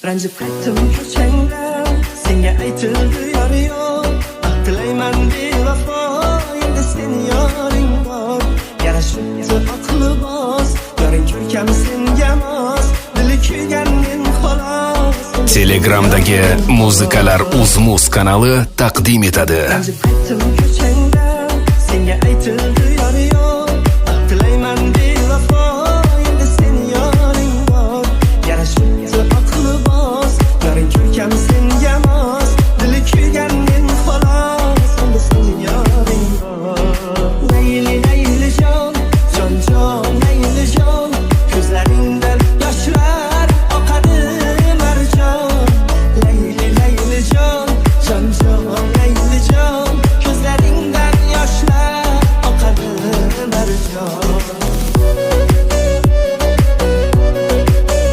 Ranjib qaytdim ko'changda, senga aytildi yor yo'q. Tilayman bevafo, endi seni yoring bor. Yarashibdi aqli boz, yoring ko'rkam senga mos. Dili kuygan men xolos. Telegramdagi Muzikalar Uz Muz kanali taqdim etadi. Ranjib qaytdim ko'changda.